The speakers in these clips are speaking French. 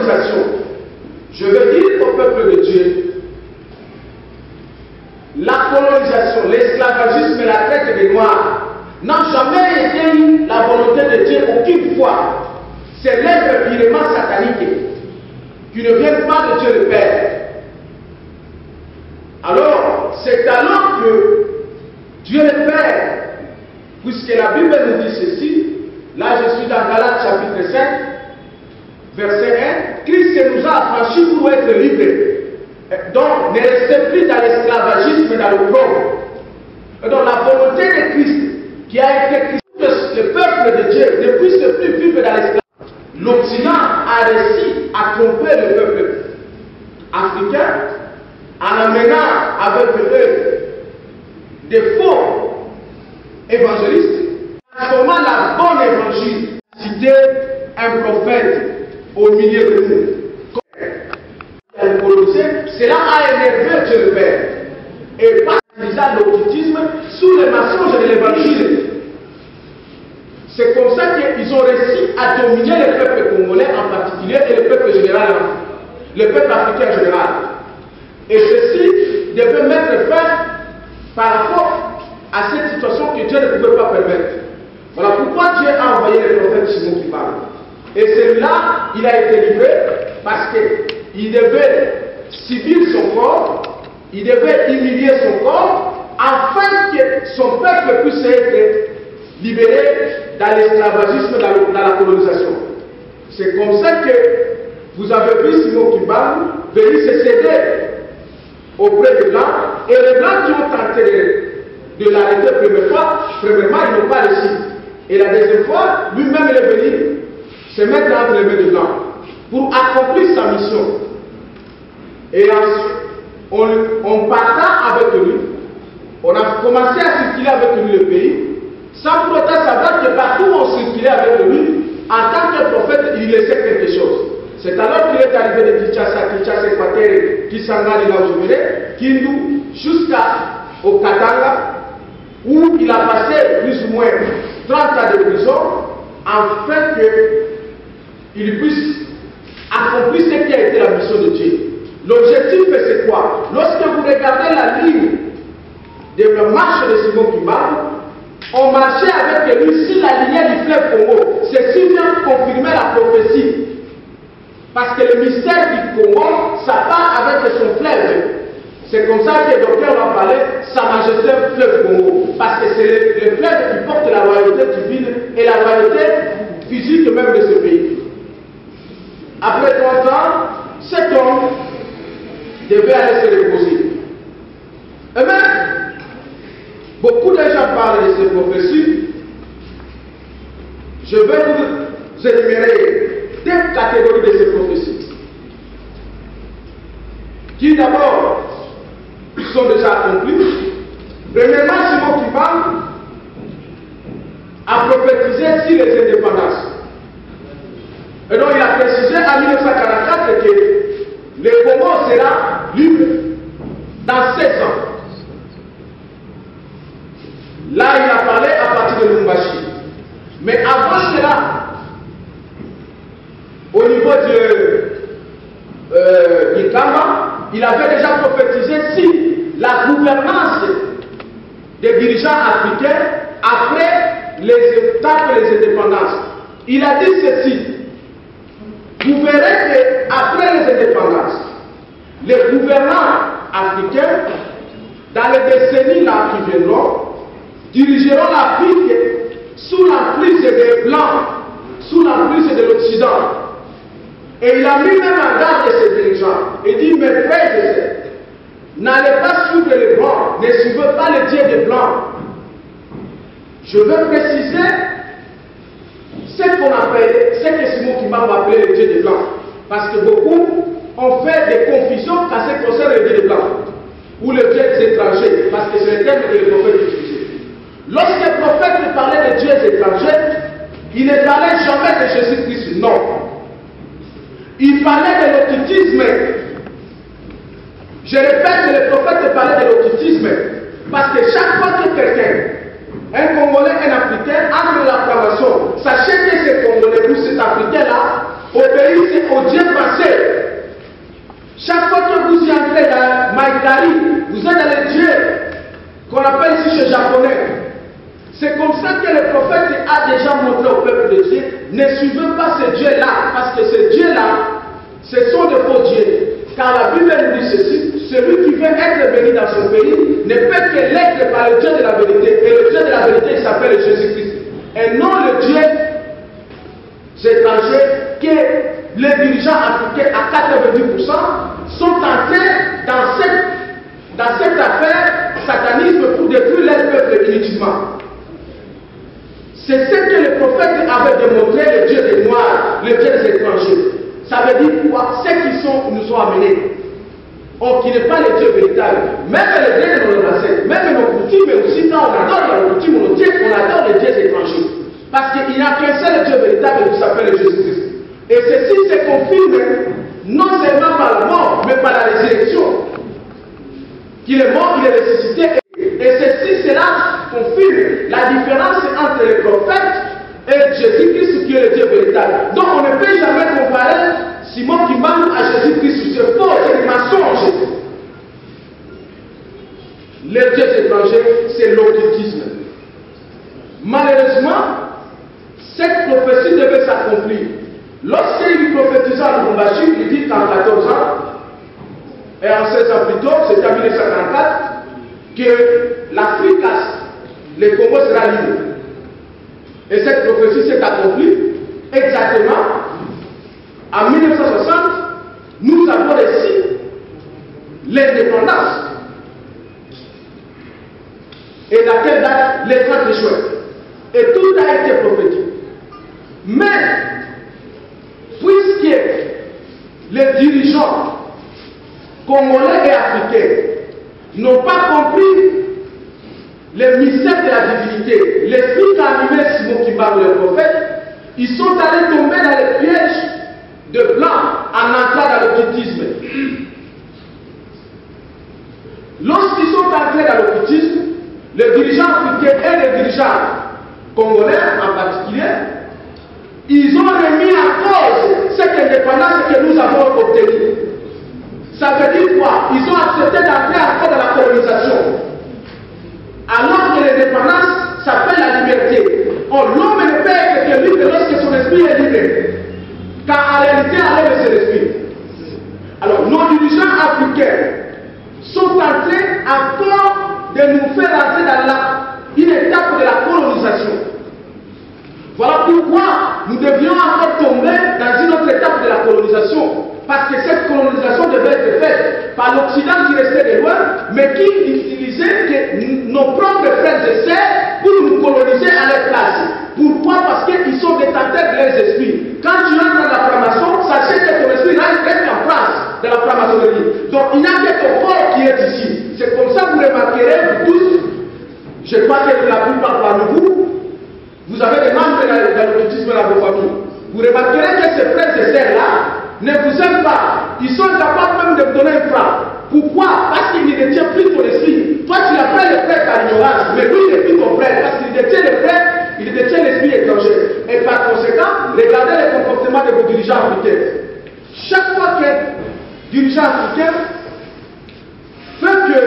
colonisation, je veux dire au peuple de Dieu, la colonisation, l'esclavagisme et la traite des Noirs n'ont jamais été la volonté de Dieu aucune fois. C'est l'œuvre purement satanique qui ne vient pas de Dieu le Père. Alors, c'est alors que Dieu le Père, puisque la Bible nous dit ceci, là je suis dans Galates chapitre 5, verset 1, Christ nous a affranchis pour être libres. Donc, ne restez plus dans l'esclavagisme et dans l'opprobre. Et donc, la volonté de Christ, qui a été Christ, que le peuple de Dieu ne puisse plus vivre dans l'esclavage. L'Occident a réussi à tromper le peuple africain en amenant avec eux des faux évangélistes, transformant la bonne évangile, citer un prophète au milieu de nous. Cela a énervé Dieu le Père. Et par utilisant l'occultisme sous les mensonges de l'évangile. C'est comme ça qu'ils ont réussi à dominer le peuple congolais en particulier et le peuple général, le peuple africain en général. Et ceci devait mettre fin par rapport à cette situation que Dieu ne pouvait pas permettre. Voilà pourquoi Dieu a envoyé le prophète Simon qui parle. Et celui-là, il a été livré parce qu'il devait subir son corps, il devait humilier son corps, afin que son peuple puisse être libéré dans l'esclavagisme, dans la colonisation. C'est comme ça que vous avez vu Simon qui parle venir se céder auprès des Blancs, et les Blancs qui ont tenté de l'arrêter premièrement, ils n'ont pas réussi. Et la deuxième fois, lui-même il est venu se mettre entre les mains des Blancs pour accomplir sa mission. Et ensuite, en partant avec lui, on a commencé à circuler avec lui le pays, sans pour autant savoir que partout où on circulait avec lui, en tant que prophète, il laissait quelque chose. C'est alors qu'il est arrivé de Kinshasa, Equateur, Kisangani, là où je venais, Kindu, jusqu'au Katanga, où il a passé plus ou moins 30 ans de prison, afin qu'il puisse accomplir ce qui a été la mission de Dieu. L'objectif, c'est quoi? Lorsque vous regardez la ligne de la marche de Simon Kimbangu, on marchait avec lui sur la lignée du fleuve Congo. Ceci vient confirmer la prophétie. Parce que le mystère du Congo, ça part avec son fleuve. C'est comme ça que le docteur va parler Sa Majesté fleuve Congo. Parce que c'est le fleuve qui porte la royauté divine et la royauté physique même de ce pays. Après 30 ans, cet homme devait aller se reposer. Et même, beaucoup de gens parlent de ces prophéties. Je vais vous énumérer deux catégories de ces prophéties. Qui d'abord sont déjà accomplies. Premièrement, Simon Kimbangu a prophétisé sur les indépendances. Et donc il a précisé en 1944 que le Congo sera libre dans 16 ans. Là, il a parlé à partir de Lumbashi. Mais avant cela, au niveau du Kamba, il avait déjà prophétisé si la gouvernance des dirigeants africains après les étapes et les indépendances. Il a dit ceci. Vous verrez qu'après les indépendances, les gouvernants africains, dans les décennies là qui viendront, dirigeront l'Afrique sous l'emprise des Blancs, sous l'emprise de l'Occident. Et il a mis même en garde de ses dirigeants. Il dit, mes frères et sœurs, n'allez pas suivre les Blancs, ne suivez pas les dieux des Blancs. Je veux préciser ce qu'on appelle, ce que Simon Kimbangu appelait les dieux des Blancs. Parce que beaucoup ont fait des confusions quand ce concerne les dieux des Blancs, ou les dieux des étrangers, parce que c'est le terme que les prophètes utilisaient. Lorsque le prophète parlait des dieux étrangers, il ne parlait jamais de Jésus-Christ, non. Il parlait de l'occultisme. Je répète que le prophète parlait de l'occultisme, parce que chaque fois que quelqu'un, un Congolais, un Africain, entre dans la formation, sachez que ce Congolais ou cet Africain-là obéissent au Dieu français juges japonais. C'est comme ça que le prophète a déjà montré au peuple de Dieu, ne suivez pas ce Dieu-là, parce que ce Dieu-là, ce sont de faux dieux. Car la Bible nous dit ceci, celui qui veut être béni dans son pays ne peut que l'être par le Dieu de la vérité. Et le Dieu de la vérité, il s'appelle Jésus-Christ. Et non le Dieu étranger que les dirigeants africains à 90% sont entrés dans cette affaire satanisme pour détruire leur peuple inutilement. C'est ce que le prophète avait démontré, le Dieu des Noirs, le Dieu des étrangers. Ça veut dire quoi? Ceux qui nous ont amenés. Or, qui n'est pas le Dieu véritable. Même les dieux de nos racines, même nos coutumes, aussi quand on adore nos coutumes, on adore les dieux étrangers. Parce qu'il n'y a qu'un seul Dieu véritable qui s'appelle Jésus-Christ. Et ceci se confirme non seulement par la mort, mais par la résurrection. Qu'il est mort, il est ressuscité. Et ceci, cela confirme la différence entre les prophètes et Jésus-Christ qui est le Dieu véritable. Donc on ne peut jamais comparer Simon Kimbangu à Jésus-Christ. C'est faux, c'est des mensonges. Les dieux étrangers, c'est l'occultisme. Malheureusement, cette prophétie devait s'accomplir. Lorsqu'il prophétisa à Lubumbashi, il dit qu'en 14 ans, et en 16 ans plus tôt, c'était en 1944, que l'Afrique, le Congo sera libre. Et cette prophétie s'est accomplie exactement en 1960. Nous avons réussi l'indépendance. Et à quelle date? Les 30 juin. Et tout a été prophétique. Mais, puisque les dirigeants congolais et africains n'ont pas compris le mystère de la divinité, l'esprit qui a animé Simon Kimbangu le prophète, ils sont allés tomber dans les pièges de blanc en entrant dans l'occultisme. Lorsqu'ils sont entrés dans l'occultisme, les dirigeants africains et les dirigeants congolais en particulier, ils ont remis en cause cette indépendance que nous avons obtenue. Ça veut dire quoi? Ils ont accepté d'entrer encore dans la colonisation. Alors que l'indépendance s'appelle la liberté. Or, l'homme ne peut être que libre lorsque son esprit est libre. Car en réalité, l'homme c'est l'esprit. Alors, nos dirigeants africains sont en train encore de nous faire entrer dans une étape de la colonisation. Voilà pourquoi nous devions encore tomber dans une autre étape de la colonisation. Parce que cette colonisation devait être faite par l'Occident qui restait de loin, mais qui utilisait nos propres frères et sœurs pour nous coloniser à leur place. Pourquoi? Parce qu'ils sont détenteurs de leurs esprits. Quand tu entres dans la franc-maçon, sachez que ton esprit reste en France de la franc-maçonnerie. Donc il n'y a que ton corps qui est ici. C'est comme ça que vous remarquerez, vous tous, je crois que la plupart parmi vous, vous avez des membres dans l'occultisme dans vos familles. Vous remarquerez que ces frères et sœurs-là ne vous aiment pas. Ils sont capables même de vous donner un franc. Pourquoi? Parce qu'il ne détient plus ton esprit. Toi, tu l'appelles le frère par ignorance, mais lui, il n'est plus ton frère. Parce qu'il détient le frère, il détient l'esprit étranger. Et par conséquent, regardez le comportement de vos dirigeants africains. Chaque fois qu'un dirigeant africain fait que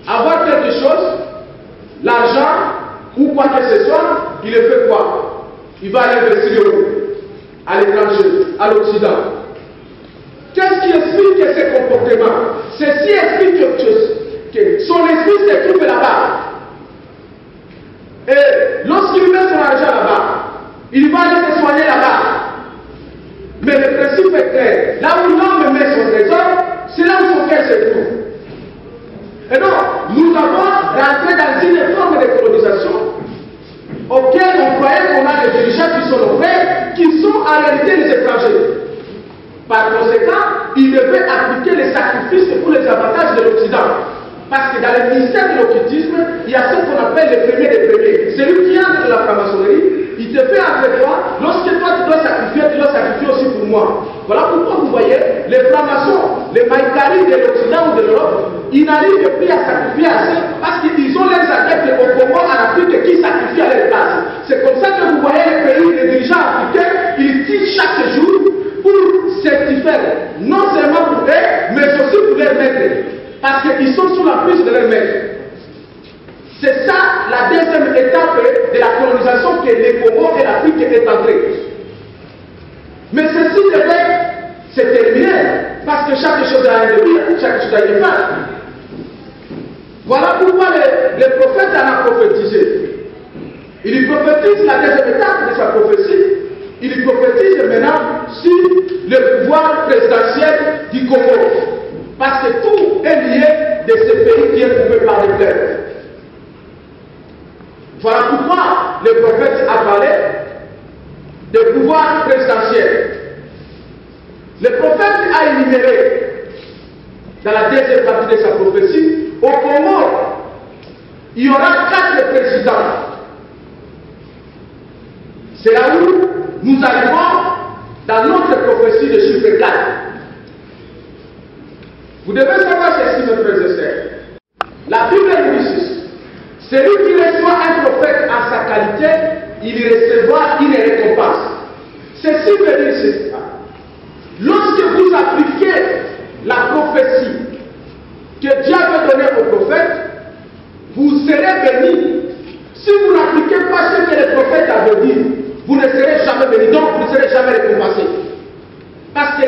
avoir quelque chose, l'argent, ou quoi que ce soit, il le fait quoi? Il va aller investir à l'étranger, à l'Occident. Qu'est-ce qui explique ces comportements? Ceci explique que son esprit se trouve là-bas. Et lorsqu'il met son argent là-bas, il va aller se soigner là-bas. Mais le principe est clair. Là où l'homme met son trésor, c'est là où son cœur se trouve. Et donc, nous avons rentré dans une forme de colonisation auquel on croyait qu'on a des dirigeants qui sont nos frères, qui sont en réalité les étrangers. Par conséquent, ils devaient appliquer les sacrifices pour les avantages de l'Occident. Parce que dans le ministère de l'occultisme, il y a ce qu'on appelle les premiers des premiers. Celui qui entre dans la franc-maçonnerie, il te fait entre toi, lorsque toi tu dois sacrifier aussi pour moi. Voilà pourquoi vous voyez, les francs-maçons, les maïkaris de l'Occident ou de l'Europe, ils n'arrivent plus à sacrifier assez parce qu'ils ont leurs adeptes au Congo, en Afrique, qui sacrifient à leur place. C'est comme ça que vous voyez les pays, les dirigeants africains, ils tirent chaque jour pour certifier, non seulement pour eux, mais aussi pour leurs maîtres. Parce qu'ils sont sous la prise de leur maître. C'est ça la deuxième étape de la colonisation que les Congo et l'Afrique est entrée. Mais ceci devait se terminer parce que chaque chose a un début, chaque chose a une fin. Voilà pourquoi le prophète en a prophétisé. Il prophétise la deuxième étape de sa prophétie. Il prophétise maintenant sur le pouvoir présidentiel du Congo. Parce que tout est lié de ce pays qui est coupé par les fleuves. Voilà pourquoi le prophète a parlé de pouvoir présidentiel. Le prophète a énuméré dans la deuxième partie de sa prophétie, au Congo, il y aura 4 présidents. C'est là où nous arrivons dans notre prophétie de chiffre 4. Vous devez savoir ceci, mes frères et sœurs. La Bible nous dit, celui qui reçoit un prophète en sa qualité, il recevra une récompense. Ceci veut dire ceci. Lorsque vous appliquez la prophétie que Dieu avait donnée au prophète, vous serez bénis. Si vous n'appliquez pas ce que le prophète avait dit, vous ne serez jamais bénis, donc vous ne serez jamais récompensés. Parce que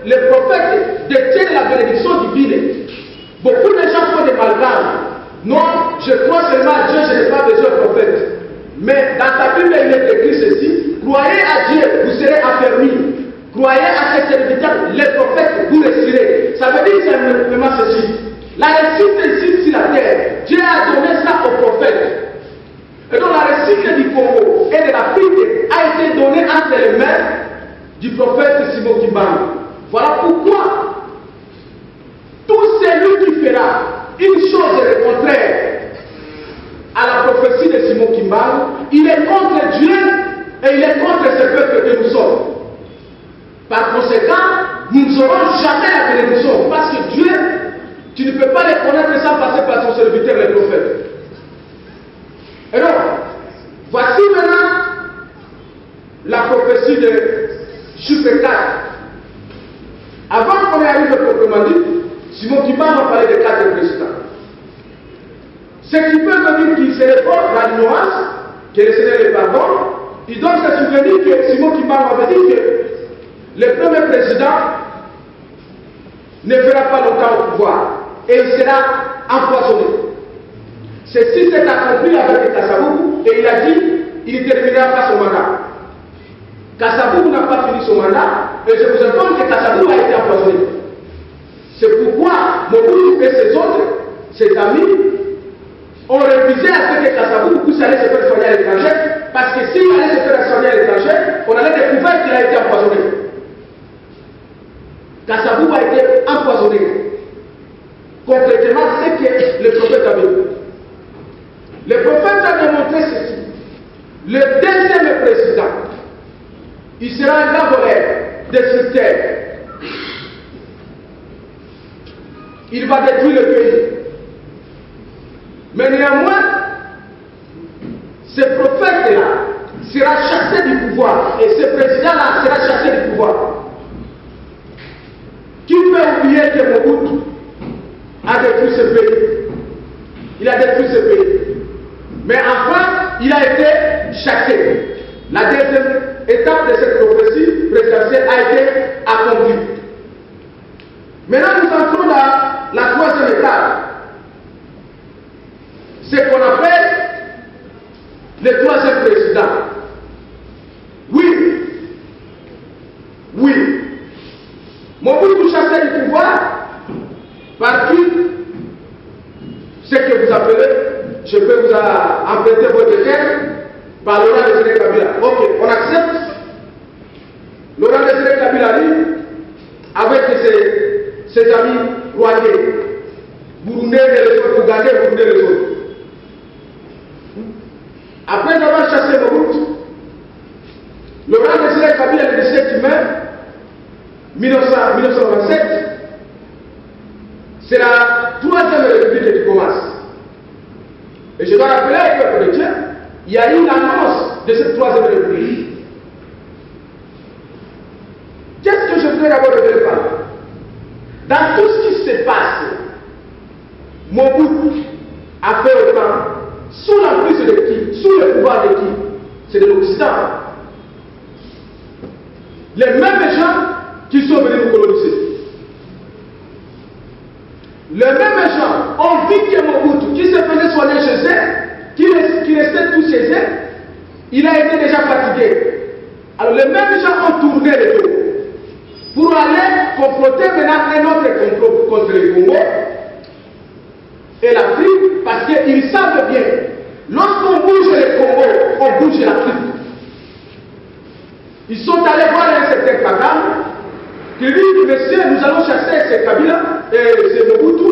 le prophète détient la bénédiction divine. Beaucoup de gens font des malgames. Non, je crois seulement à Dieu, je n'ai pas besoin de prophète. Mais dans ta Bible, il est écrit ceci: croyez à Dieu, vous serez affermis. Croyez à ses serviteurs, les prophètes, vous réussirez. Ça veut dire simplement ceci. La réussite ici sur la terre, Dieu a donné ça aux prophètes. Et donc la réussite du Congo et de l'Afrique a été donnée entre les mains du prophète Simon Kimbangu. Voilà pourquoi tout celui qui fera une chose contraire à la prophétie de Simon Kimbangu, il est contre Dieu et il est contre ce peuple que nous sommes. Par conséquent, nous n'aurons jamais la bénédiction parce que Dieu, tu ne peux pas le connaître sans passer par son serviteur, le prophète. Et donc, voici maintenant la prophétie de chiffre 4. Avant qu'on arrive proprement dit, Simon Kimbangu a parlé de 4 présidents. Ce qui peut me dire qu'il se répond dans l'ignorance, que le Seigneur est pardon, il doit se souvenir que Simon Kimbangu avait dit que le premier président ne fera pas longtemps au pouvoir et il sera empoisonné. Ceci s'est accompli avec Kasavubu et il a dit qu'il ne terminera pas son mandat. Kasavubu n'a pas fini son mandat et je vous informe que Kasavubu a été empoisonné. C'est pourquoi Mobutu et ses autres, ses amis, ont refusé à ce que Kasavubu puisse aller se faire soigner à l'étranger parce que s'il allait se faire soigner à l'étranger, on allait découvrir qu'il a été empoisonné. Kasavubu a été empoisonné. Concrètement, c'est que le prophète avait dit. Le prophète a démontré ceci. Le deuxième président, il sera un grand voleur, destructeur. Il va détruire le pays. Mais néanmoins, ce prophète-là sera chassé du pouvoir. Et ce président-là sera chassé du pouvoir. Qui peut oublier que Mobutu a détruit ce pays? Il a détruit ce pays. Mais enfin, il a été chassé. La deuxième étape de cette prophétie présidentielle a été accomplie. Maintenant, nous entrons dans la troisième étape. Ce qu'on appelle le troisième président. Oui. Mobutu chassé du pouvoir par qui? Ce que vous appelez, je peux vous emprunter votre terme, par Laurent Désiré Kabila. Ok, on accepte. Laurent Désiré Kabila dit, avec ses amis rwandais, burundais et les autres, ougandais, burundais et les autres. Après avoir chassé Mobutu, Laurent Désiré Kabila le 17 mai 1927, c'est la troisième république qui commence. Et je dois rappeler au peuple de Dieu, il y a eu l'annonce de cette troisième république. Qu'est-ce que je voudrais d'abord revenir par là? Dans tout ce qui se passe, Mobutu a fait autant Sous l'emprise de qui? Sous le pouvoir de qui? C'est de l'Occident. Les mêmes gens qui sont venus nous coloniser. Les mêmes gens ont vu que Mobutu, qui se faisait soigner chez eux, qui restait tout chez eux, il a été déjà fatigué. Alors les mêmes gens ont tourné le dos pour aller confronter maintenant un autre complot contre le Congo et l'Afrique, parce qu'ils savent bien, lorsqu'on bouge le Congo, on bouge l'Afrique. Ils sont allés voir un certain Kagame qui dit, monsieur, nous allons chasser ces Kabila et ces Mobutu,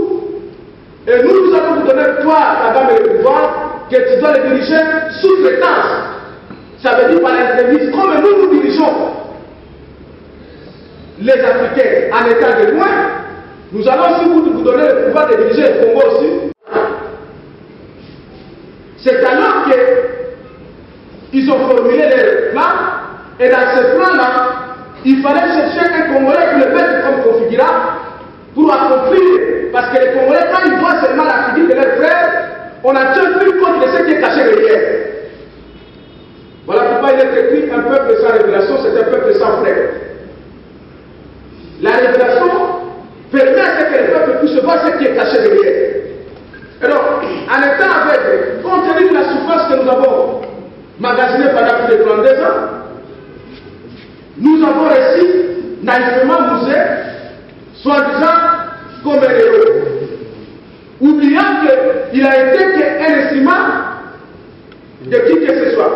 et nous allons vous donner, toi, Kagame, le pouvoir, que tu dois le diriger sous traitance. Ça veut dire par l'intermédiaire, comme nous dirigeons les Africains en état de loin, nous allons aussi vous donner le pouvoir de diriger le Congo aussi. C'est alors qu'ils ont formulé leur plan, et dans ce plan-là, il fallait chercher un Congolais qui le mettre comme configurant pour accomplir, parce que les Congolais, quand ils voient seulement la figure de leur frère, on n'a tient plus compte de ce qui est caché derrière. Voilà pourquoi il est écrit un peuple sans révélation, c'est un peuple sans frère. La révélation permet à ce que le peuple puisse voir ce qui est caché derrière. Et donc, en étant aveugle, compte tenu de la souffrance que nous avons magasinée pendant plus de 32 ans, nous avons reçu naïvement Mouzé, soi-disant comme un héros, oubliant qu'il a été qu'un instrument de qui que ce soit.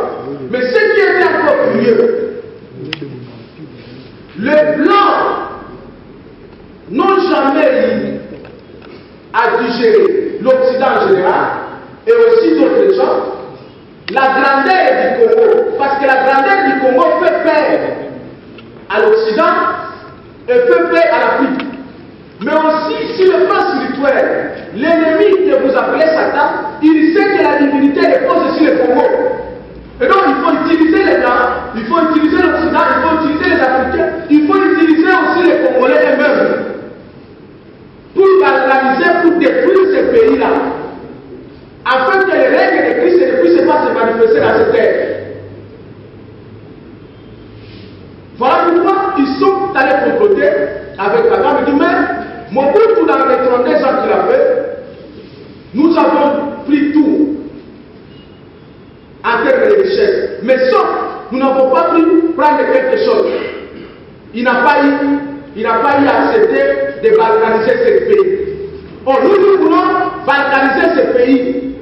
Mais ce qui était encore mieux, les Blancs n'ont jamais eu à digérer l'Occident en général et aussi d'autres gens la grandeur du Congo, parce que la grandeur du Congo fait peur à l'Occident et fait peur à l'Afrique. Mais aussi, sur le plan spirituel, l'ennemi que vous appelez Satan, il sait que la divinité repose sur le Congo. Et donc, il faut utiliser les Blancs, il faut utiliser l'Occident, il faut utiliser les Africains, il faut utiliser aussi les Congolais eux-mêmes pour organiser, pour détruire ces pays-là, afin que les règles de Christ ne puissent pas se manifester dans cette terre. Voilà pourquoi ils sont allés comploter avec Kagame. Il dit, mais Mobutu, dans les 32 ans qu'il a fait, nous avons pris tout en termes de richesse. Mais sauf, nous n'avons pas pu prendre quelque chose. Il n'a pas eu à accepter de balkaniser ce pays. Or, nous voulons balkaniser ce pays.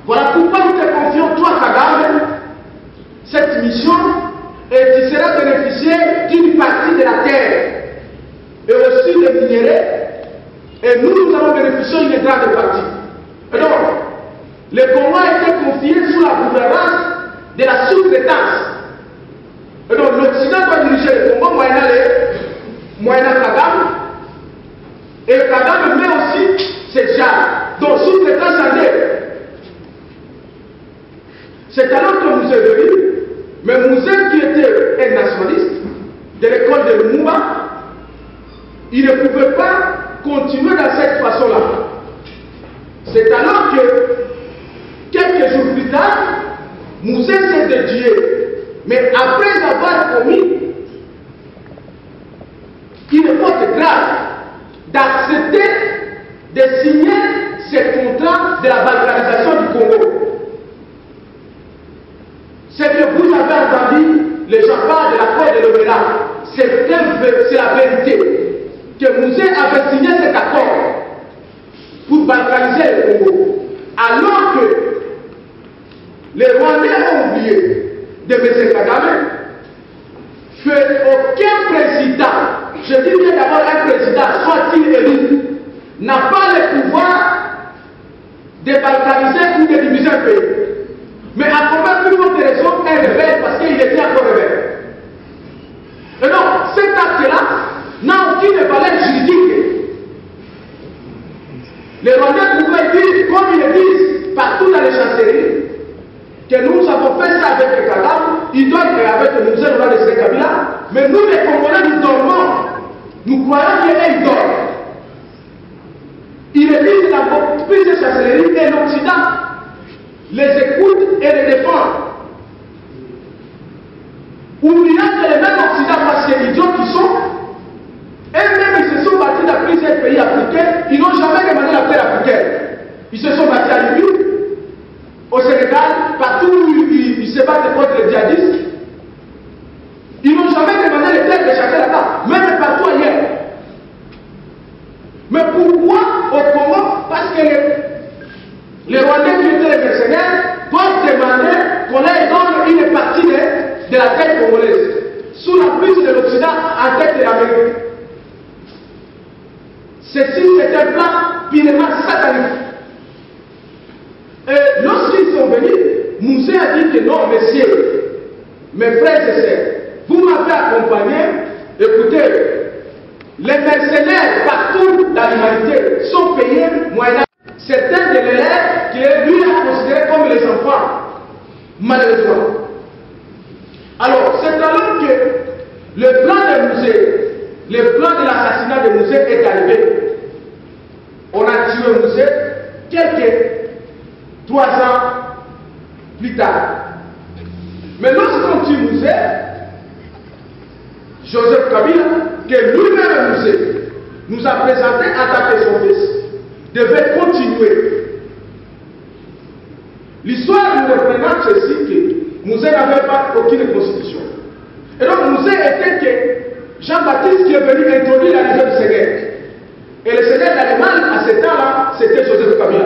Voilà pourquoi nous te confions, toi, Kagame, cette mission, et tu seras bénéficiaire d'une partie de la terre et aussi des minéraux, et nous allons bénéficier d'une grande partie. Et donc, le Congo a été confié sous la gouvernance de la sous-traitance. Et donc, l'Occident doit diriger le Congo moyennant Kagame, et Kagame met aussi ses gens, donc sous-traitance en deux. C'est alors que nous est venu, mais Mouzé qui était un nationaliste de l'école de Lumumba, il ne pouvait pas continuer dans cette façon-là. C'est alors que, quelques jours plus tard, Mouzé s'est dédié. Mais après avoir commis une faute grave d'accepter de signer ce contrat de la balkanisation du Congo. Ce que vous avez entendu, les gens parlent de l'accord de l'Omela, c'est la vérité. Que Mouzé avait signé cet accord pour balkaniser le Congo. Alors que les Rwandais ont oublié de M. Kagame qu'aucun président, je dis bien d'abord un président, soit-il élu, n'a pas le pouvoir de balkaniser ou de diviser un pays. Mais à combien plus forte raison un rebelle parce qu'il était encore rebelle. Et donc, cet acte-là n'a aucune valeur juridique. Les Rwandais pouvaient dire, comme ils le disent partout dans les chancelleries, que nous avons fait ça avec les Kagame, ils doivent avec le musée de Kabila, mais nous les Congolais nous dormons. Nous croyons qu'ils dorment. Ils le disent dans plusieurs chancelleries et l'Occident les écoute et les défend. Oubliant que les mêmes Occidentaux, parce que les idiots qui sont, eux-mêmes ils se sont battus dans plusieurs pays africains, ils n'ont jamais demandé la paix africaine. Ils se sont battus à Libye, au Sénégal, partout où ils se battent contre les djihadistes. Ils n'ont jamais demandé les terres de chacun là-bas, même partout ailleurs. Mais pourquoi au Congo? Parce que les Rwandais qui étaient les mercenaires doivent demander qu'on leur donne une partie de la terre congolaise, sous la prise de l'Occident en tête de l'Amérique. Ceci, c'est un plan purement satanique. Et lorsqu'ils sont venus, Moussé a dit que non, messieurs, mes frères et sœurs, vous m'avez accompagné, écoutez, les mercenaires partout dans l'humanité sont payés moyennant certains de l'élève qui lui a considéré comme les enfants, malheureusement. Alors, c'est alors que le plan de Moussé, le plan de l'assassinat de Moussé est arrivé. On a tué Moussé quelques 3 ans plus tard. Mais lorsqu'on tue Moussé, Joseph Kabila, que lui-même Moussé nous a présenté en tant que son fils, devait continuer. L'histoire nous représente ceci que Moussé n'avait pas aucune constitution. Et donc Moussé était que Jean-Baptiste qui est venu introduire la religion du Seigneur. Et le Seigneur d'Allemagne, à ce temps-là, c'était Joseph Kabila.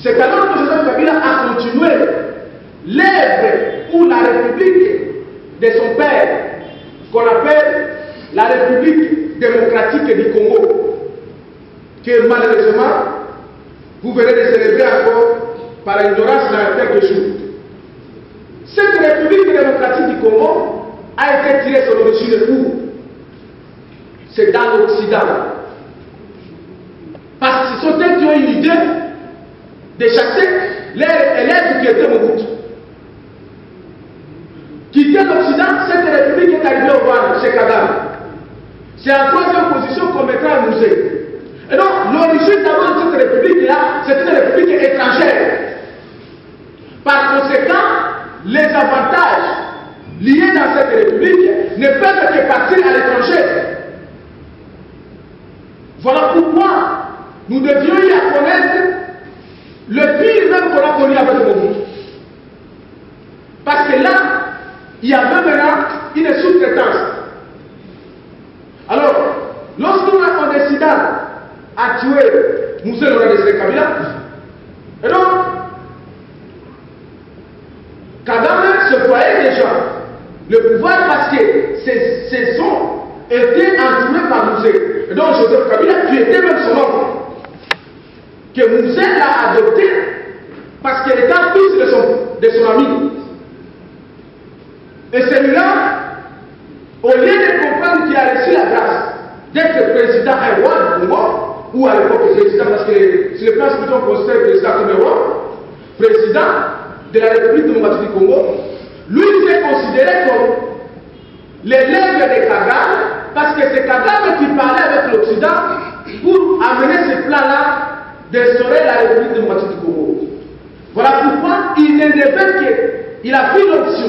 C'est alors que Joseph Kabila a continué l'œuvre pour la République de son père, qu'on appelle la République démocratique du Congo, que malheureusement, vous venez de célébrer encore par ignorance dans quelques jours. Cette République démocratique du Congo a été tirée son origine où? C'est dans l'Occident. Parce que ce sont eux qui ont une idée de chasser les élèves qui étaient Mobutu. Quitter l'Occident, cette République est arrivée au Rwanda, chez Kagame. C'est en 3e position qu'on mettra un musée. Et donc, l'origine d'abord de cette République-là, c'est une République étrangère. Par conséquent, les avantages liés dans cette République ne peuvent que partir à l'étranger. Voilà pourquoi nous devions y connaître le pire même qu'on a connu avec Mobutu. Parce que là, il y avait maintenant une sous-traitance. Alors, lorsqu'on décida à tuer Moussé Laurent Kabila, et donc, Kagame se voyait déjà le pouvoir parce que ses sons étaient entourés par Moussé. Et donc, Joseph Kabila, qui était même son oncle, que Moussé l'a adopté parce qu'il était un fils de son ami. Et celui-là, au lieu de comprendre qu'il a reçu la grâce d'être président à roi du Congo, ou à l'époque président, parce que c'est le plan plutôt considéré président comme roi, président de la République démocratique du Congo, lui s'est considéré comme l'élève de Kagame, parce que c'est Kagame qui parlait avec l'Occident pour amener ce plan-là d'instaurer la République démocratique du Congo. Voilà pourquoi il ne devait qu'il a pris l'option.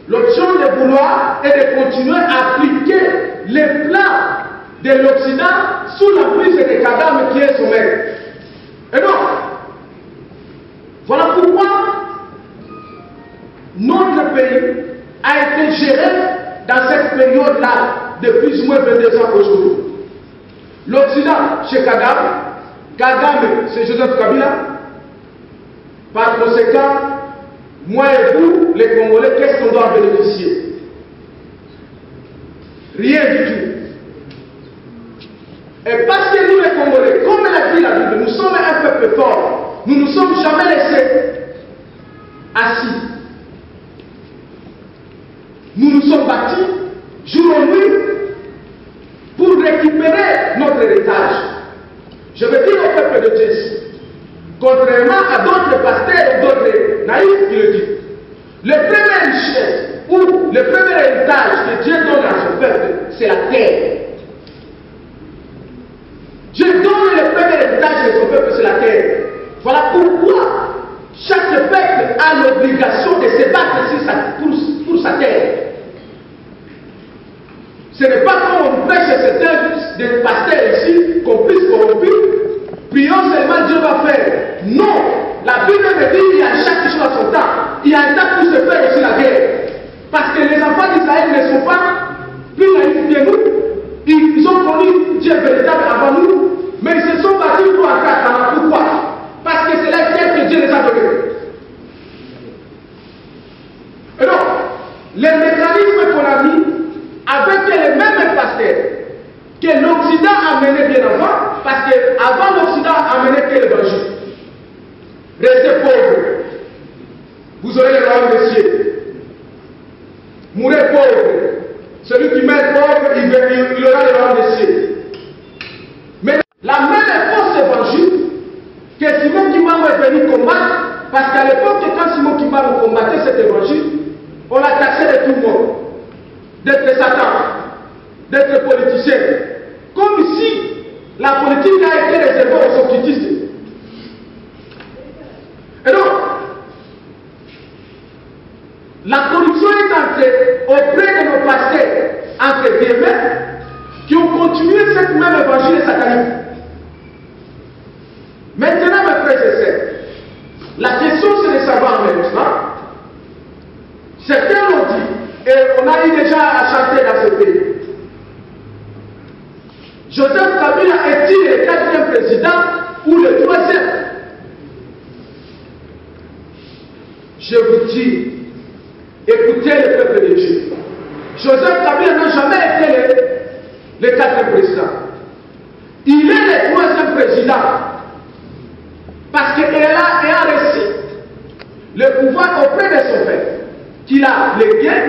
L'option de vouloir et de continuer à appliquer les plans de l'Occident sous la prise de Kagame qui est son maître. Et donc, voilà pourquoi notre pays a été géré dans cette période-là de plus ou moins 22 ans aujourd'hui. L'Occident chez Kagame, Kagame c'est Joseph Kabila. Par conséquent, moi et vous, les Congolais, qu'est-ce qu'on doit bénéficier? Rien du tout. Et parce que nous, les Congolais, comme l'a dit la Bible, nous sommes un peuple fort. Nous ne nous sommes jamais laissés assis. Nous nous sommes battus jour et nuit pour récupérer notre héritage. Je veux dire au peuple de Dieu, contrairement à d'autres pasteurs ou d'autres naïfs qui le disent, le premier richesse ou le premier héritage que Dieu donne à son peuple, c'est la terre. Dieu donne le premier héritage de son peuple, c'est la terre. Voilà pourquoi Ce n'est pas comme on prêche certains des pasteurs ici, complices corrompus. Prions seulement, Dieu va faire. Non! La Bible me dit qu'il y a chaque chose à son temps. Il y a un temps pour se faire aussi la guerre. Parce que les enfants d'Israël ne sont pas plus naïfs que nous. Ils ont connu Dieu véritable avant nous. Mais ils se sont battus pour un cas. Pourquoi? Parce que c'est la terre que Dieu les a donnés. Et donc, les mécanismes qu'on a mis avec les mêmes pasteurs que l'Occident a mené bien avant, parce qu'avant l'Occident a mené que l'évangile. Restez pauvres, vous aurez le royaume des cieux. Mourrez pauvre, celui qui meurt pauvre, il aura le royaume des cieux. Mais la même fausse évangile que Simon Kimbangu est venu combattre, parce qu'à l'époque, quand Simon Kimbangu combattait cet évangile, on l'a taxé de tout le monde, d'être Satan, d'être politicien, comme si la politique a été réservée aux occultistes. Et donc, la corruption est entrée auprès de nos pasteurs, entre guillemets, qui ont continué cette même évangile satanique. Maintenant, mes frères et sœurs, la question c'est de savoir maintenant. Certains l'ont dit, et on a eu déjà à chanter dans ce pays. Joseph Kabila est-il le 4e président ou le 3e? Je vous dis, écoutez le peuple de Dieu. Joseph Kabila n'a jamais été le 4e président. Il est le 3e président. Parce qu'il a reçu le pouvoir auprès de son père, qu'il a les gains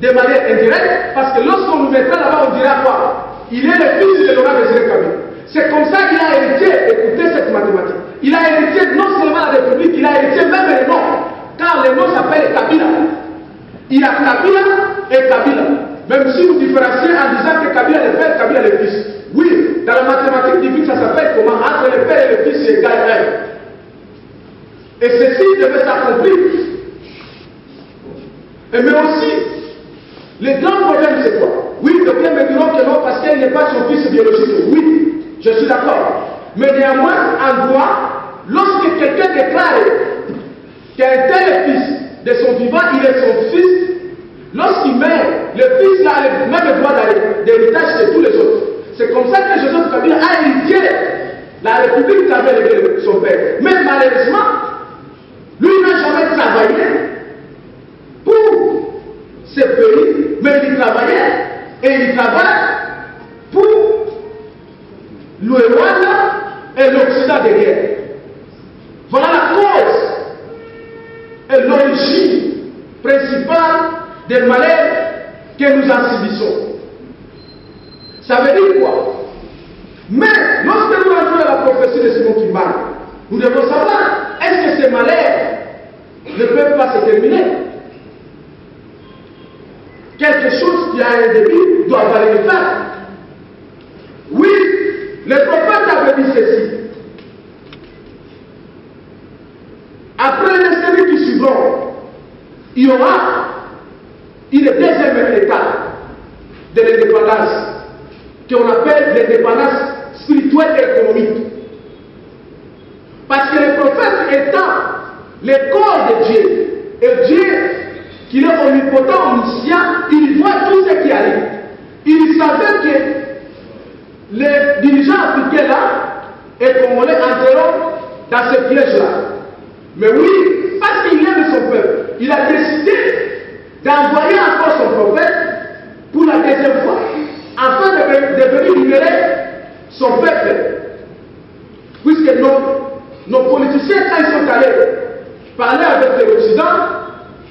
de manière indirecte, parce que lorsqu'on nous mettra là-bas, on dira quoi? Il est le fils de Laurent Désiré Kabila. C'est comme ça qu'il a hérité, écoutez cette mathématique. Il a hérité non seulement la République, il a hérité même les noms. Car les noms s'appellent Kabila. Il a Kabila et Kabila. Même si vous différenciez en disant que Kabila est le père, Kabila est le fils. Oui, dans la mathématique divine, ça s'appelle comment? Entre le père et le fils, c'est égal 1. Et ceci devait s'accomplir. Mais aussi, le grand problème, c'est quoi? Oui, d'aucuns me diront que non, parce qu'elle n'est pas son fils biologique. Oui, je suis d'accord. Mais néanmoins, en droit, lorsque quelqu'un déclare qu'un tel fils de son vivant, il est son fils, lorsqu'il meurt, le fils a le même droit d'héritage que tous les autres. C'est comme ça que Joseph Kabila a hérité la République qu'avait légué son père. Mais malheureusement, lui n'a jamais travaillé pour ce pays, mais il travaillait et il travaille pour le Rwanda et l'Occident de guerre. Voilà la cause et l'origine principale des malheurs que nous en subissons. Ça veut dire quoi? Mais lorsque nous entrons dans la prophétie de Simon Kimbangu, nous devons savoir, est-ce que ces malheurs ne peuvent pas se terminer? Quelque chose qui a un début doit valer le faire. Oui, le prophète avait dit ceci. Après les séries qui suivront, il y aura une deuxième étape de l'indépendance, qu'on appelle l'indépendance spirituelle et économique. Parce que le prophète étant le corps de Dieu, et Dieu, qu'il est omnipotent, omniscient, il voit tout ce qui arrive. Il savait que les dirigeants africains là et congolais entreront dans ce piège-là. Mais oui, parce qu'il aime son peuple, il a décidé d'envoyer encore son prophète pour la deuxième fois, afin de venir libérer son peuple. Puisque nos politiciens, quand ils sont allés parler avec l'Occident,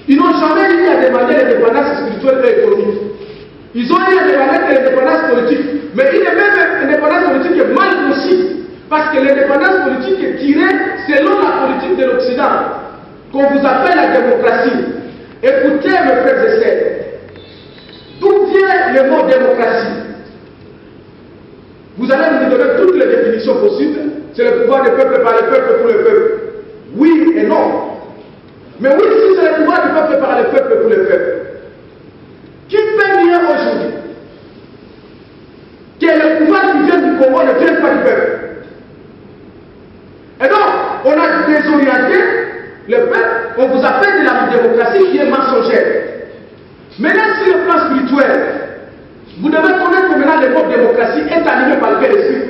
ils n'ont jamais eu à demander l'indépendance spirituelle et économique. Ils ont eu à demander l'indépendance politique. Mais une même indépendance politique est mal possible. Parce que l'indépendance politique est tirée selon la politique de l'Occident, qu'on vous appelle la démocratie. Écoutez, mes frères et sœurs, d'où vient le mot démocratie? Vous allez nous donner toutes les définitions possibles. C'est le pouvoir du peuple par le peuple pour le peuple. Oui et non. Mais oui, si c'est le pouvoir du peuple par le peuple pour le peuple, qui peut nier aujourd'hui n'est pas du peuple. Et donc, on a désorienté le peuple, on vous appelle de la démocratie qui est mensongère. Maintenant, sur le plan spirituel, vous devez connaître que maintenant le mot démocratie est animé par quel esprit?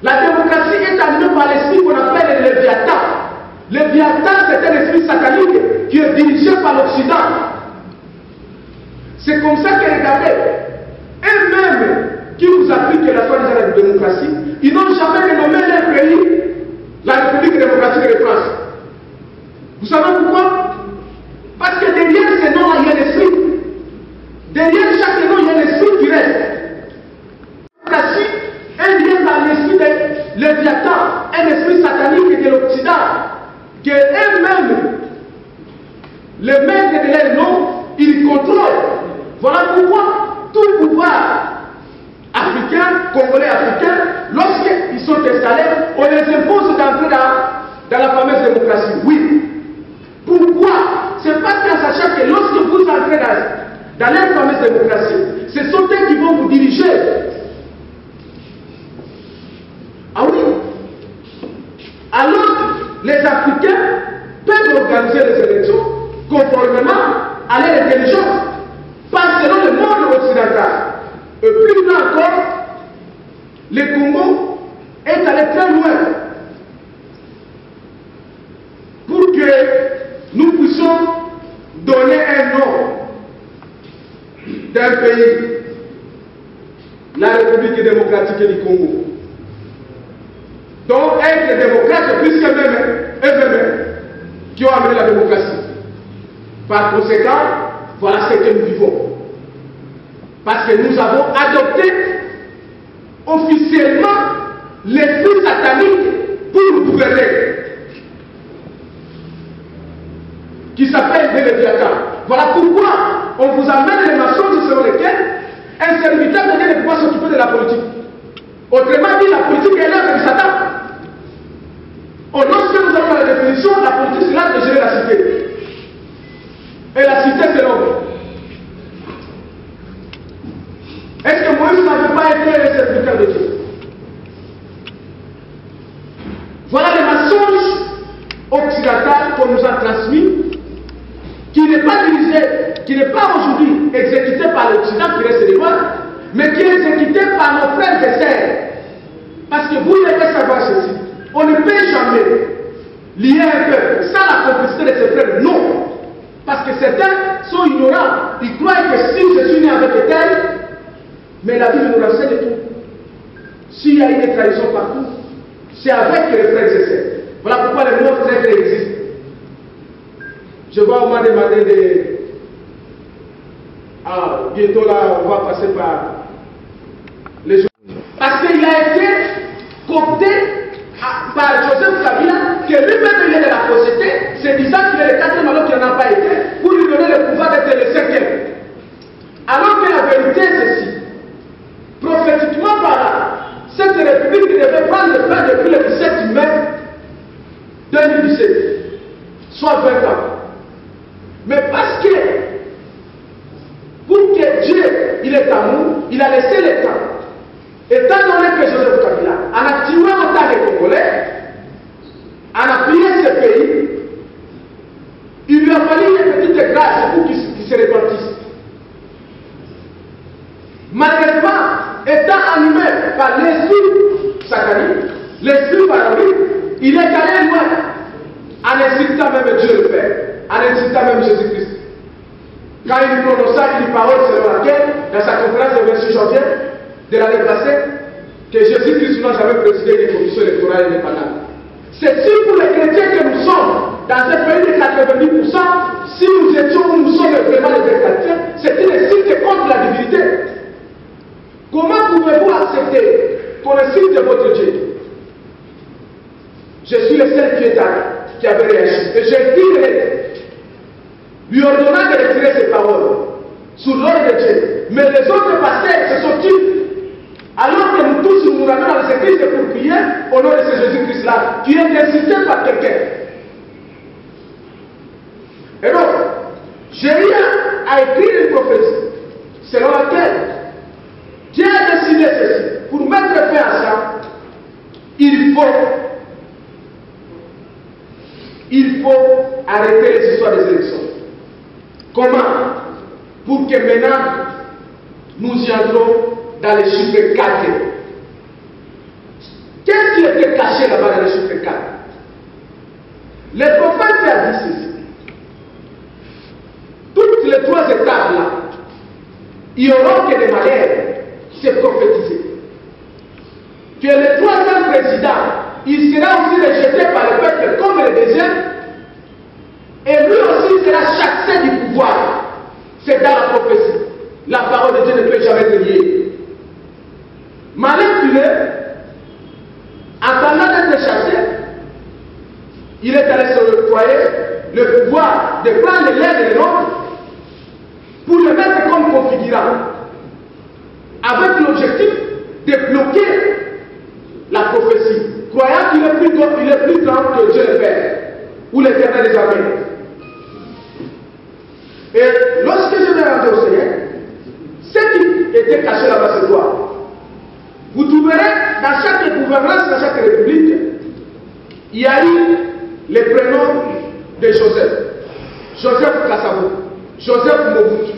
La démocratie est animée par l'esprit qu'on appelle le Léviathan. Le Léviathan, c'est un esprit satanique qui est dirigé par l'Occident. C'est comme ça que regardez, eux-mêmes qui vous appliquent la soi-disant démocratie, ils n'ont jamais renommé leur pays la République démocratique de France. Vous savez pourquoi? Parce que derrière ces noms-là, il y a un esprit. Derrière chaque nom, il y a un esprit qui reste. La démocratie est liée dans l'esprit de Léviathan, un esprit satanique de l'Occident, que eux-mêmes, les maîtres de leur nom, ils contrôlent. Voilà pourquoi tout pouvoir africain, congolais africain, lorsqu'ils sont installés, on les impose d'entrer dans la fameuse démocratie. Oui. Pourquoi? C'est parce qu'en sachant que lorsque vous entrez dans leur fameuse démocratie, ce sont eux qui vont vous diriger. Ah oui. Alors, les Africains peuvent organiser les élections conformément à leur intelligence, pas selon le monde occidental. Et plus loin encore, le Congo est allé très loin pour que nous puissions donner un nom d'un pays, la République démocratique du Congo. Donc être démocrate, puisque eux-mêmes qui ont amené la démocratie. Par conséquent, voilà ce que nous vivons. Parce que nous avons adopté officiellement l'esprit satanique pour nous gouverner, qui s'appelle le Léviathan. Voilà pourquoi on vous amène les mensonges selon lesquels un serviteur de Dieu ne peut pas s'occuper de la politique. Autrement dit, la politique est l'œuvre de Satan. Or, lorsque nous avons la définition, la politique c'est l'art de gérer la cité. Et la cité c'est l'homme. Est-ce que Moïse n'avait pas été le serviteur de Dieu? Voilà les mensonges occidentaux qu'on nous a transmis, qui n'est pas dirigé, qui n'est pas aujourd'hui exécuté par l'Occident qui reste des lois, mais qui est exécuté par nos frères et sœurs. Parce que vous devez savoir ceci, on ne peut jamais lier un peuple sans la complicité de ses frères, non. Parce que certains sont ignorants, ils croient que si je suis né avec les terres, mais la Bible nous renseigne tout. S'il y a une trahison partout, c'est avec les frères et sœurs. Voilà pourquoi les mots traîtres existent. Je vois au moins demander des... Ah, bientôt là, on va passer par les jours. Parce qu'il a été coopté par Joseph Kabila, que lui-même il est de la société, c'est disant qu'il est le 4e alors qu'il n'en a pas été, pour lui donner le pouvoir d'être le 5e. Alors que la vérité est ceci. Prophétiquement parlant, cette république devait prendre le pain depuis le 17 mai 2017, soit 20 ans. Mais parce que, pour que Dieu, il est amour, il a laissé le temps. Étant donné que Joseph Kabila, en activant autant les Congolais, en appuyant ce pays, il lui a fallu une petite grâce pour qu'il se répartisse. Malheureusement, étant animé par l'esprit satanique, l'esprit paranoïque, il est allé loin en insultant même Dieu le Père, en insultant même Jésus-Christ. Quand il prononça une parole selon laquelle, dans sa conférence du 26 janvier de l'année passée, que Jésus-Christ n'a jamais présidé une commission électorale indépendante. C'est si pour les chrétiens que nous sommes, dans un pays de 90%, si nous étions où nous sommes vraiment les vrais chrétiens, c'est une insulte contre la divinité. Comment pouvez-vous accepter qu'on insulte votre Dieu? Je suis le seul qui avait réagi. Et j'ai dit, lui ordonnant de retirer ses paroles sous l'ordre de Dieu. Mais les autres pasteurs se sont tués. Alors que nous tous nous rendons dans les églises pour prier au nom de ce Jésus-Christ-là, qui est incité par quelqu'un. Et donc, Jérémie a écrit une prophétie selon laquelle Dieu a décidé décidé ceci. Pour mettre fin à ça, il faut arrêter les histoires des élections. Comment? Pour que maintenant, nous y entrons dans les chiffres 4. Qu'est-ce qui était caché là-bas dans les chiffres 4? Le prophète a dit ceci. Toutes les 3 étapes-là, il n'y aura que des malheurs, c'est prophétisé. Que le 3e président, il sera aussi rejeté par le peuple comme le 2e, et lui aussi sera chassé du pouvoir. C'est dans la prophétie. La parole de Dieu ne peut jamais être liée. Manipulé, attendant d'être chassé, il est allé se octroyer le pouvoir de prendre l'aide de l'homme pour le mettre comme configurant, avec l'objectif de bloquer la prophétie, croyant qu'il est plus grand que Dieu le Père ou l'Éternel des armées. Et lorsque je vais rentrer au Seigneur, ce qui était caché là-bas, c'est quoi? Vous trouverez dans chaque gouvernance, dans chaque république, il y a eu les prénoms de Joseph. Joseph Kassabou, Joseph Mobutu,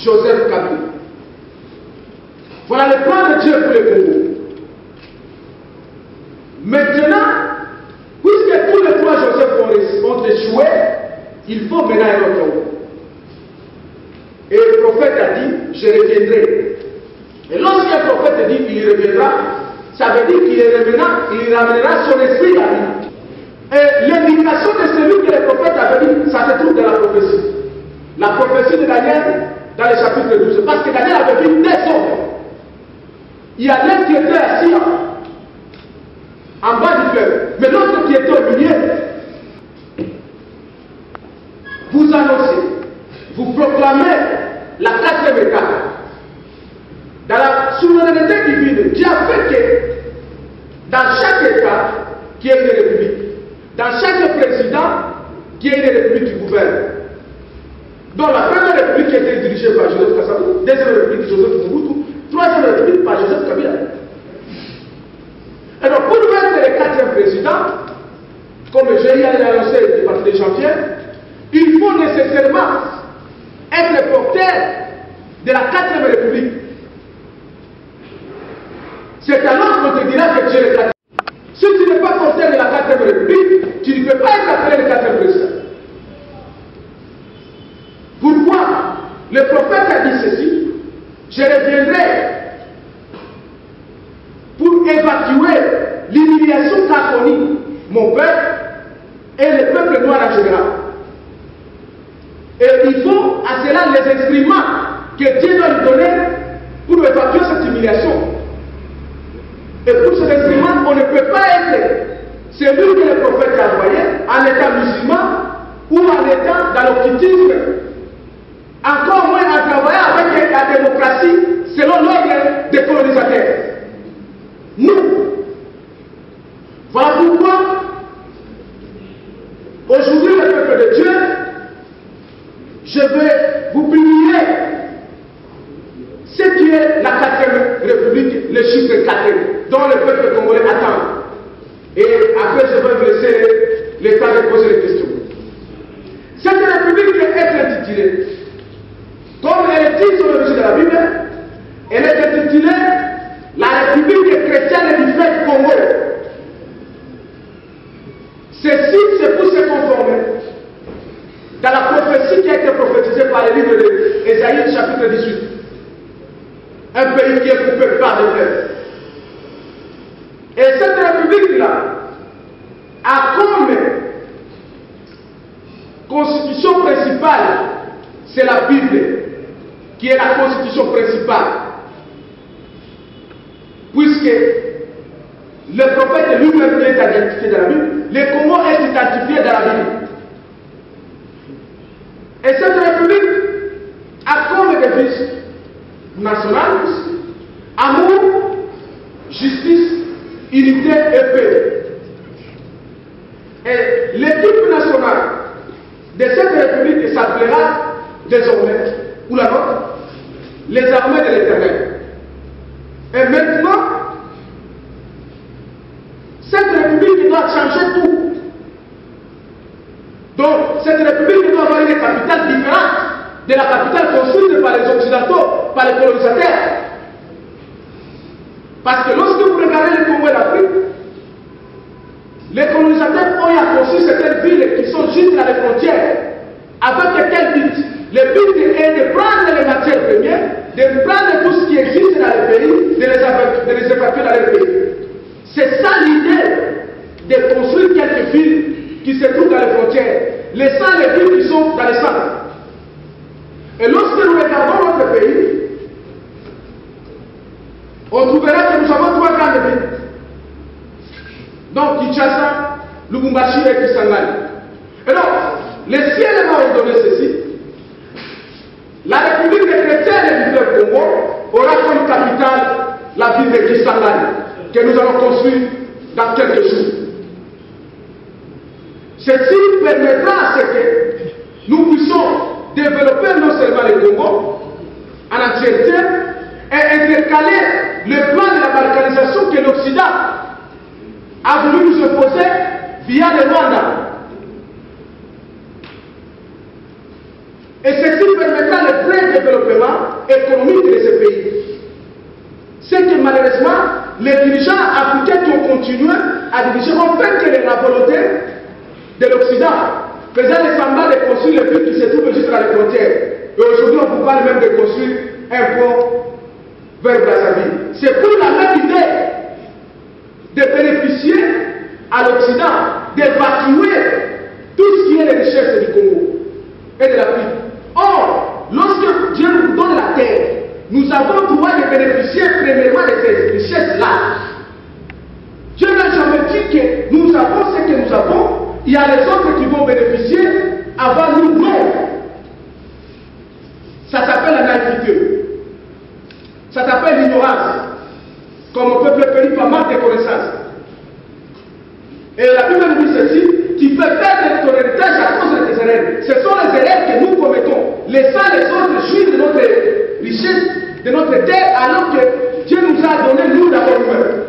Joseph Kabila. Voilà le plan de Dieu pour le Congo. Maintenant, puisque tous les 3 Joseph ont échoué, il faut maintenant un autre Congo. Et le prophète a dit, je reviendrai. Et lorsqu'un prophète dit qu'il reviendra, ça veut dire qu'il ramènera son esprit à lui. Et l'indication de celui que le prophète avait dit, ça se trouve dans la prophétie. La prophétie de Daniel, dans le chapitre 12. Parce que Daniel avait vu 2 hommes. Il y a l'un qui était assis en bas du fleuve, mais l'autre qui était au milieu. Vous annoncez, vous proclamez la 4e étape. Dans la souveraineté divine, Dieu a fait que dans chaque État, qui est une république, dans chaque président, qui est une république qui gouverne. Donc la première république qui était dirigée par Joseph Kassabou, deuxième république Joseph Mobutu, troisième république par Joseph Kabila. Alors pour mettre le 4e président, comme j'ai annoncé à partir de janvier, il faut nécessairement être porteur de la 4e république. C'est alors qu'on te dira que tu es le 4e. Si tu n'es pas porteur de la 4e république, tu ne peux pas être appelé le 4e président. Pourquoi? Le prophète a dit ceci: je reviendrai pour évacuer l'humiliation qu'a connue mon peuple et le peuple noir en général. Et il faut à cela les instruments que Dieu doit lui donner pour évacuer cette humiliation. Et pour ces instruments, on ne peut pas être celui que le prophète a envoyé en étant musulman ou en étant dans l'occultisme. Encore moins en travaillant avec la démocratie selon l'ordre des colonisateurs. Nous. Voilà pourquoi aujourd'hui le peuple de Dieu, je vais vous publier ce qui est la 4e république, le chiffre 4, dont le peuple congolais attend. Et après, je vais vous laisser le temps de poser les questions. Cette république peut être intitulée, comme elle est dit sur l'origine de la Bible, elle est intitulée la République chrétienne du fait Congo. Ceci, c'est pour se conformer dans la prophétie qui a été prophétisée par le livre d'Ésaïe, chapitre 18. Un pays qui est coupé par des fleuves. Et cette république-là a comme constitution principale, c'est la Bible, qui est la constitution principale. Puisque le prophète lui-même est identifié dans la Bible, le Congo est identifié dans la Bible. Et cette république a comme devise nationale amour, justice, unité et paix. Et l'équipe nationale de cette république s'appellera désormais, ou la nôtre, les armées de l'Éternel. Et de la capitale construite par les Occidentaux, par les colonisateurs. Parce que lorsque vous regardez le Congo et l'Afrique, les colonisateurs ont construit certaines villes qui sont juste à les frontières. Avec quel but? Le but est de prendre les matières premières, de prendre tout ce qui existe dans le pays, de les évacuer dans le pays. C'est ça l'idée de construire quelques villes qui se trouvent dans les frontières, laissant les villes qui sont dans les centres. Et lorsque nous regardons notre pays, on trouvera que nous avons 3 grandes villes. Donc Kinshasa, Lubumbashi et Kisangani. Et donc, les ciels vont ordonner ceci. La République des chrétiens du fleuve Congo aura comme capitale la ville de Kisangani, que nous allons construire dans quelques jours. Ceci permettra à ce que nous puissions développer non seulement le Congo en entièreté et intercaler le plan de la balkanisation que l'Occident a voulu nous imposer via le Rwanda. Et ceci permettra le vrai développement économique de ce pays. C'est que malheureusement, les dirigeants africains qui ont continué à diriger ont fait que la volonté de l'Occident, faisant les semblants de construire les villes qui se trouvent juste à la frontière. Et aujourd'hui, on vous parle même de construire un pont vers Brazzaville. C'est pour la même idée de bénéficier à l'Occident, d'évacuer tout ce qui est les richesses du Congo et de l'Afrique. Or, lorsque Dieu nous donne la terre, nous avons le droit de bénéficier premièrement de ces richesses-là. Dieu n'a jamais dit que nous avons ce que nous avons, il y a les autres qui vont bénéficier avant nous. Non. Ça s'appelle la naïveté. Ça s'appelle l'ignorance. Comme on peut préférer par manque de connaissances. Et la Bible nous dit ceci, qui fait perdre ton héritage à cause de tes erreurs. Ce sont les erreurs que nous commettons, laissant les autres jouir de notre richesse, de notre terre, alors que Dieu nous a donné, nous, d'abord nous-mêmes.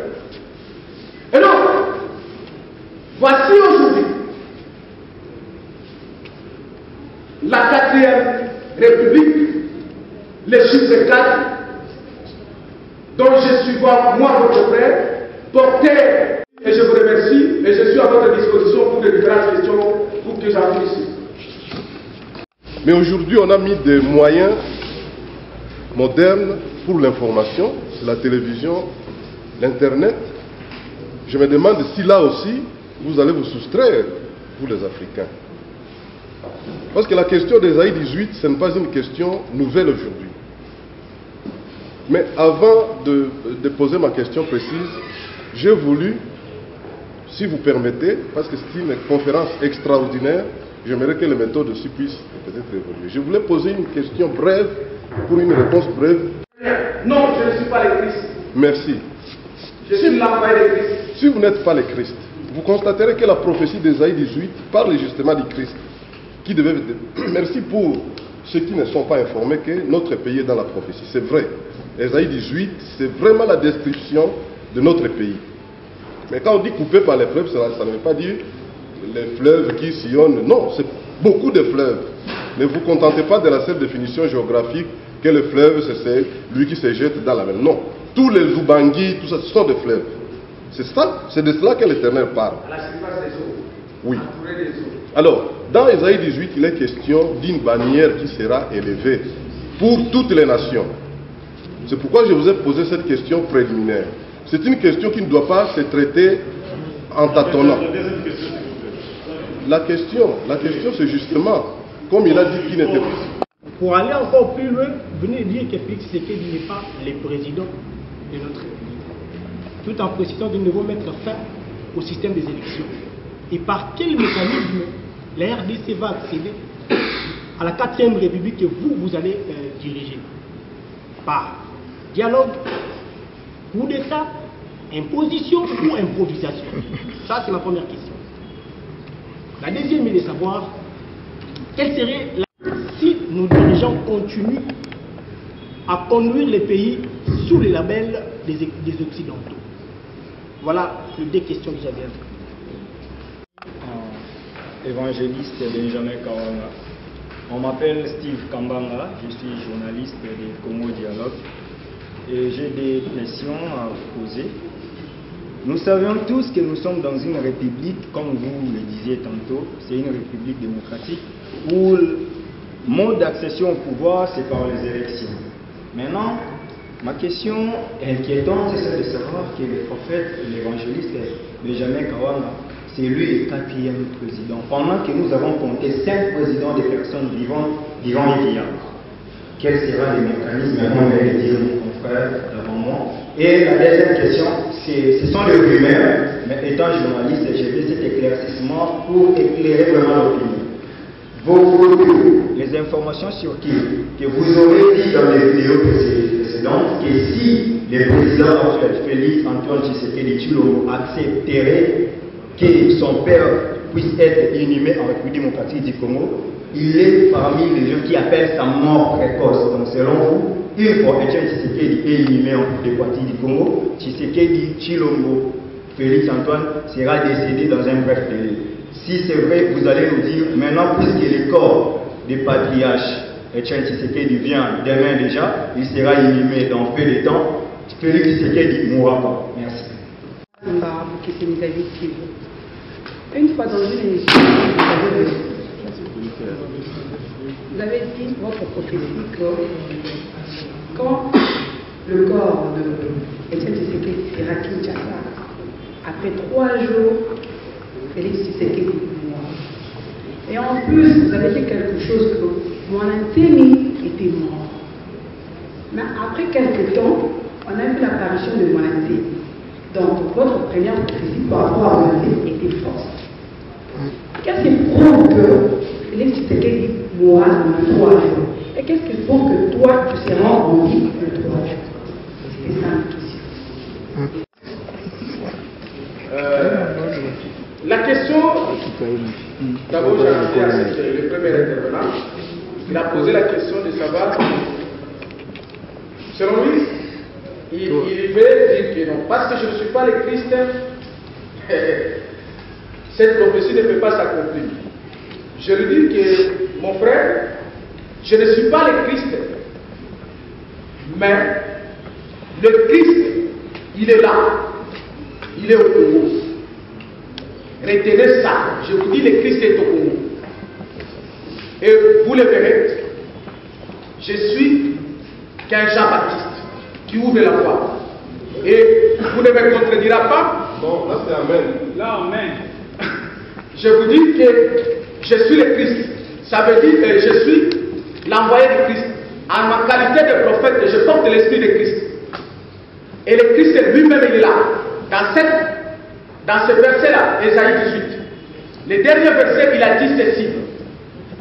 Et donc, voici aujourd'hui la 4e République, le chiffre 4, dont je suis moi, votre frère, porteur. Et je vous remercie et je suis à votre disposition pour les différentes questions pour que j'en ici. Mais aujourd'hui, on a mis des moyens modernes pour l'information, la télévision, l'Internet. Je me demande si là aussi, vous allez vous soustraire, vous les Africains. Parce que la question d'Ésaïe 18, ce n'est pas une question nouvelle aujourd'hui. Mais avant de poser ma question précise, j'ai voulu, si vous permettez, parce que c'est une conférence extraordinaire, j'aimerais que les méthodes aussi puissent peut-être évoluer. Je voulais poser une question brève pour une réponse brève. Non, je ne suis pas le Christ. Merci. Je suis l'envoyé de Christ. Si vous n'êtes pas le Christ, vous constaterez que la prophétie d'Ésaïe 18 parle justement du Christ. Qui devait... Merci pour ceux qui ne sont pas informés que notre pays est dans la prophétie. C'est vrai. Ésaïe 18, c'est vraiment la description de notre pays. Mais quand on dit coupé par les fleuves, ça ne veut pas dire les fleuves qui sillonnent. Non, c'est beaucoup de fleuves. Ne vous contentez pas de la seule définition géographique que le fleuve, c'est lui qui se jette dans la mer. Non. Tous les Zoubangi, tout ça, ce sont des fleuves. C'est ça, c'est de cela que l'Éternel parle. À la surface des eaux. Oui. Entouré des eaux. Alors, dans Ésaïe 18, il est question d'une bannière qui sera élevée pour toutes les nations. C'est pourquoi je vous ai posé cette question préliminaire. C'est une question qui ne doit pas se traiter en tâtonnant. La question c'est justement, comme il a dit qu'il n'était pas. Pour aller encore plus loin, venez dire que Félix Tshisekedi n'est pas le président de notre pays. Tout en précisant que nous devons mettre fin au système des élections. Et par quel mécanisme la RDC va accéder à la 4e République que vous allez diriger? Par dialogue, coup d'État, imposition ou improvisation? Ça, c'est ma première question. La deuxième est de savoir quelle serait si nos dirigeants continuent à conduire les pays sous le label des Occidentaux. Voilà les 2 questions que j'avais. Évangéliste Benjamin Kawanga. On m'appelle Steve Kambanga, je suis journaliste de Congo Dialogue et j'ai des questions à vous poser. Nous savions tous que nous sommes dans une république, comme vous le disiez tantôt, c'est une république démocratique où le mode d'accession au pouvoir, c'est par les élections. Maintenant, ma question inquiétante, c'est celle de savoir que le prophète, l'évangéliste Benjamin Kawanga, c'est lui le 4e président. Pendant que nous avons compté 5 présidents des personnes vivantes et viables. Quels seront les mécanismes? Maintenant, je vais dire mon confrère devant moi. Et la deuxième question, ce sont les rumeurs, mais étant journaliste, j'ai fait cet éclaircissement pour éclairer vraiment l'opinion. Les informations sur que vous aurez dit dans les vidéos précédentes, que si le président actuel Félix Antoine Tshisekedi Tshilombo accepterait que son père puisse être inhumé en République démocratique du Congo, il est parmi les gens qui appellent sa mort précoce. Donc selon vous, une fois Etienne Tshisekedi est inhumé en République démocratique du Congo, Tshisekedi Tshilombo Félix Antoine sera décédé dans un bref délai. Si c'est vrai, vous allez nous dire, maintenant puisque le corps des patriarches Etienne Tshisekedi vient demain déjà, il sera inhumé dans peu de temps, Félix Tshisekedi mourra pas. Merci. Une fois dans une émission, vous avez dit votre prophétie que quand le corps de Etienne Tshisekedi sera Kinshasa, après 3 jours, Félix Tshisekedi mourra. Et en plus, vous avez dit quelque chose que Mwananteni était mort. Mais après quelques temps, on a vu l'apparition de Mwananteni. Donc, votre première prophétie par rapport à Mwananteni était fausse. Qu'est-ce qui prouve que Félix Tshisekedi mourra dans 3 jours? Et qu'est-ce qui prouve que toi, tu seras en vie de 3 jours? C'est ça la question. La question, d'abord j'ai remercié le premier intervenant, il a posé la question de savoir, selon lui, il veut dire que non, parce que je ne suis pas le Christ, cette prophétie ne peut pas s'accomplir. Je lui dis que, mon frère, je ne suis pas le Christ, mais le Christ, il est là, il est au Congo. Retenez ça, je vous dis, le Christ est au Congo. Et vous le verrez, je suis qu'un Jean-Baptiste qui ouvre la voie. Et vous ne me contredirez pas. Non, là c'est Amen. Là, Amen. Je vous dis que je suis le Christ. Ça veut dire que je suis l'envoyé de Christ. En ma qualité de prophète, je porte l'esprit de Christ. Et le Christ lui-même, il est là. Dans ce verset-là, Ésaïe 18, le dernier verset, il a dit ceci.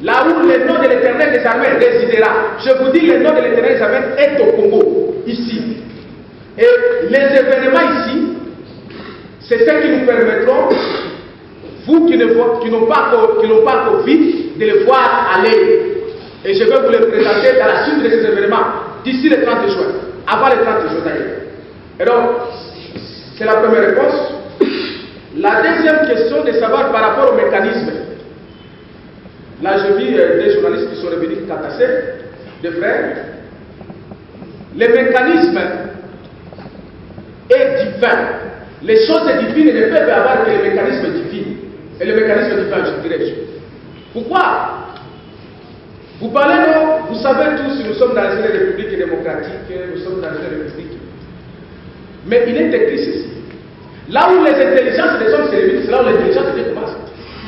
Là où le nom de l'Éternel des armées résidera, je vous dis, le nom de l'Éternel des armées est au Congo, ici. Et les événements ici, c'est ce qui nous permettront, vous qui n'ont pas encore vu, de le voir aller. Et je vais vous le présenter dans la suite de ces événements, d'ici le 30 juin, avant le 30 juin d'ailleurs. Et donc, c'est la première réponse. La deuxième question de savoir par rapport au mécanisme. Là, je vis des journalistes qui sont revenus Katassé, des frères. Le mécanisme est divin. Les choses divines ne peuvent avoir que le mécanisme divin. Et le mécanisme divin, je dirais. Pourquoi? Vous parlez, non? Vous savez tous, nous sommes dans une république démocratique, nous sommes dans une république. Mais il est écrit ceci. Là où les intelligences des hommes se réunissent, c'est là où l'intelligence de Dieu commence.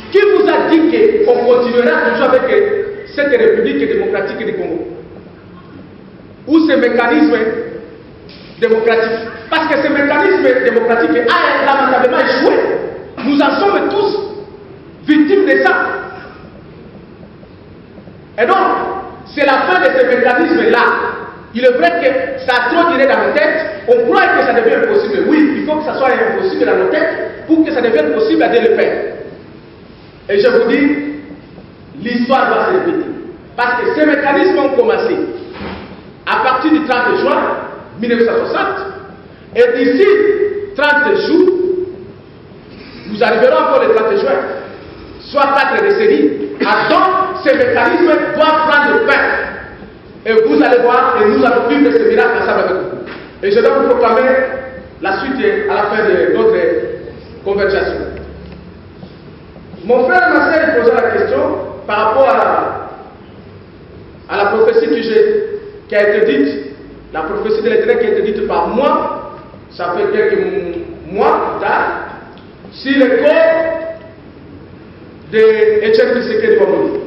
Qui vous a dit qu'on continuera toujours avec cette république démocratique du Congo? Ou ce mécanisme démocratique? Parce que ce mécanisme démocratique a lamentablement échoué. Nous en sommes tous victimes de ça. Et donc, c'est la fin de ce mécanisme-là. Il est vrai que ça a trop duré dans nos têtes. On croit que ça devient impossible. Oui, il faut que ça soit impossible dans nos têtes pour que ça devienne possible de le faire. Et je vous dis, l'histoire va se répéter. Parce que ces mécanismes ont commencé à partir du 30 juin 1960. Et d'ici 30 jours, nous arriverons encore le 30 juin, soit 4 décennies. À temps, ces mécanismes doivent prendre fin. Et vous allez voir, et nous allons vivre ce miracle ensemble avec vous. Et je dois vous proclamer la suite à la fin de notre conversation. Mon frère et ma sœur posaient la question par rapport à la prophétie qui a été dite, la prophétie de l'Éternel qui a été dite par moi, ça fait quelques mois plus tard, sur le corps d'Étienne Tshisekedi Tshilombo.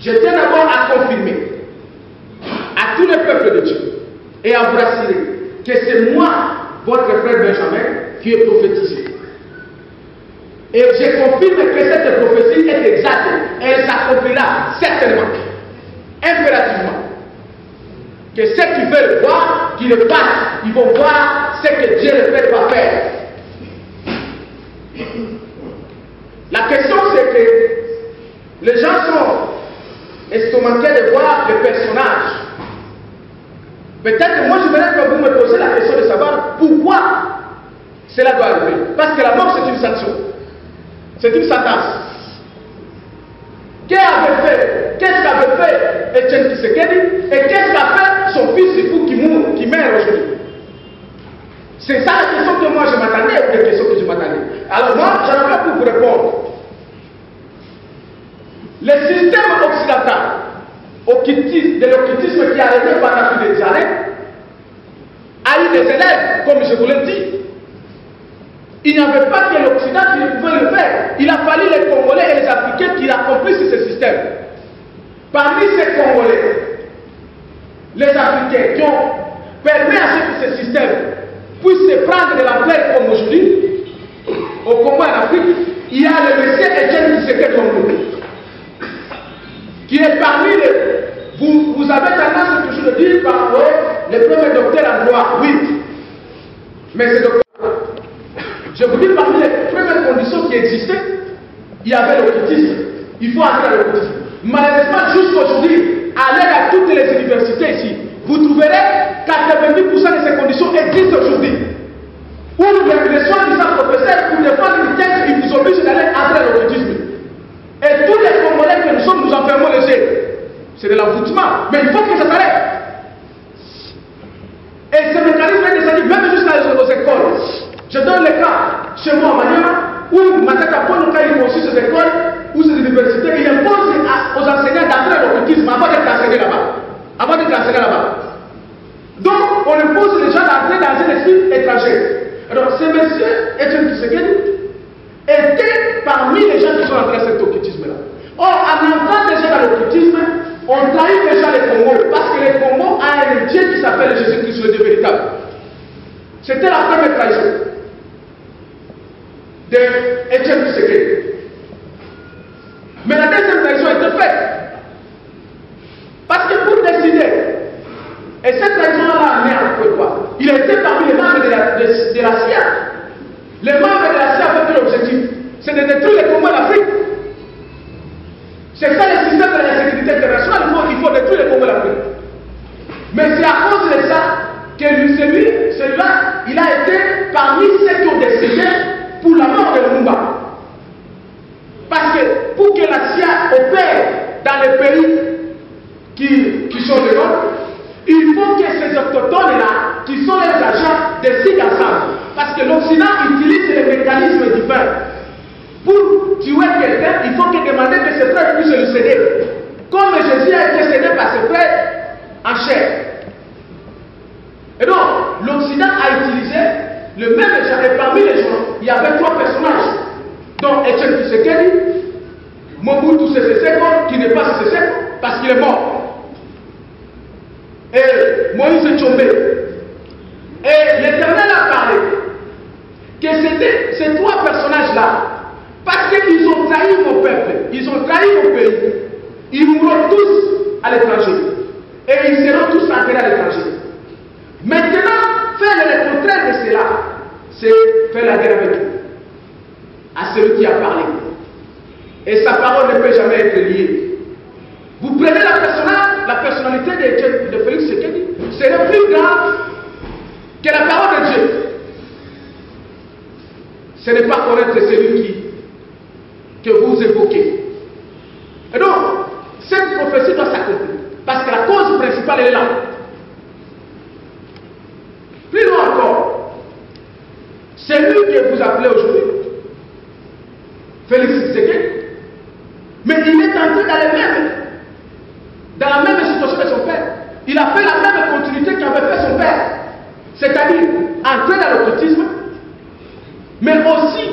Je tiens d'abord à confirmer à tous les peuples de Dieu et à vous rassurer que c'est moi, votre frère Benjamin, qui ai prophétisé. Et je confirme que cette prophétie est exacte et elle s'accomplira certainement, impérativement. Que ceux qui veulent voir, qui le passent, ils vont voir ce que Dieu le fait va faire. La question c'est que les gens sont estomaqués de voir les personnages. Peut-être que moi je voudrais que vous me posiez la question de savoir pourquoi cela doit arriver. Parce que la mort c'est une sanction. C'est une sentence. Qu'est-ce qu'avait fait Étienne Tshisekedi et qu'est-ce qu'a fait son fils Sipou qui meurt aujourd'hui? C'est ça la question que moi je m'attendais ou la question que je m'attendais. Alors moi, j'en ai pour vous répondre. Le système occidental de l'occultisme qui a régné pendant plus des années a eu des élèves, comme je vous l'ai dit. Il n'y avait pas que l'Occident qui pouvait le faire. Il a fallu les Congolais et les Africains qui accomplissent ce système. Parmi ces Congolais, les Africains qui ont permis à ce que ce système puisse se prendre de l'ampleur comme aujourd'hui, au Congo et en Afrique, il y a le monsieur Étienne Tshisekedi Tshilombo, qui est parmi les... Vous avez tendance toujours de dire par rapport les premiers docteurs en droit, oui. Mais c'est docteur. Je vous dis, parmi les premières conditions qui existaient, il y avait l'occultisme. Il faut entrer à l'occultisme. Malheureusement, jusqu'aujourd'hui, allez à toutes les universités ici, vous trouverez 90% de ces conditions existent aujourd'hui. Où les soi-disant professeurs, pour défendre une thèse, ils vous obligent d'aller entrer à l'occultisme. Et tous les Congolais que nous sommes, nous enfermons les yeux. C'est de l'envoûtement. Mais il faut que ça s'arrête. Et ce mécanisme est descendu même jusqu'aux écoles. Je donne le cas chez moi à Maniama, où Matata Polo, quand il construit ces écoles ou ces universités, il impose aux enseignants d'entrer à l'occultisme avant d'être enseignés là-bas. Donc, on impose les gens d'entrer dans un esprit étranger. Alors, ce monsieur Étienne Tshisekedi était parmi les gens qui sont entrés à cet occultisme-là. Or, en entrant déjà dans l'occultisme, on trahit déjà les Congos, parce que les Congos a un Dieu qui s'appelle Jésus-Christ, le Dieu véritable. C'était la première trahison d'Étienne Tshisekedi. Mais la deuxième trahison était faite. Parce que pour décider, et cette trahison-là a amené à quoi? Il était parmi les membres de la CIA. Les membres de la CIA avaient quel objectif? C'est de détruire les Congos et l'Afrique. C'est ça le système de la sécurité internationale, il faut détruire les Congos et l'Afrique. Mais c'est à cause de ça que celui-là, il a été parmi ceux qui ont décidé pour la mort de Lumumba. Parce que pour que la CIA opère dans les pays qui sont de l'autre, il faut que ces autochtones-là, qui sont les agents, décident ensemble. Parce que l'Occident utilise les mécanismes divins. Pour tuer quelqu'un, il faut qu'il demande que ses frères puissent le céder. Comme Jésus a été cédé par ses frères en chair. Et donc, l'Occident a utilisé le même agent. Et parmi les gens, il y avait 3 personnages. Donc, Étienne Tshisekedi, Mobutu Sese Seko, qui n'est pas Sese Seko, parce qu'il est mort. Et Moïse Tshombe. Et l'Éternel a parlé que c'était ces 3 personnages-là, parce qu'ils ont trahi mon peuple, ils ont trahi mon pays, ils mourront tous à l'étranger. Et ils seront tous enterrés à l'étranger. Maintenant, faire le contraire de cela, c'est faire la guerre avec eux, à celui qui a parlé. Et sa parole ne peut jamais être liée. Vous prenez la personnalité de Félix Tshisekedi, c'est le plus grand que la parole de Dieu. Ce n'est pas connaître celui que vous évoquez. Et donc, qu'elle est là. Plus loin encore, c'est lui que vous appelez aujourd'hui, Félix Tshisekedi, mais il est entré dans la même situation que son père. Il a fait la même continuité qu'avait fait son père, c'est-à-dire entrer dans l'occultisme, mais aussi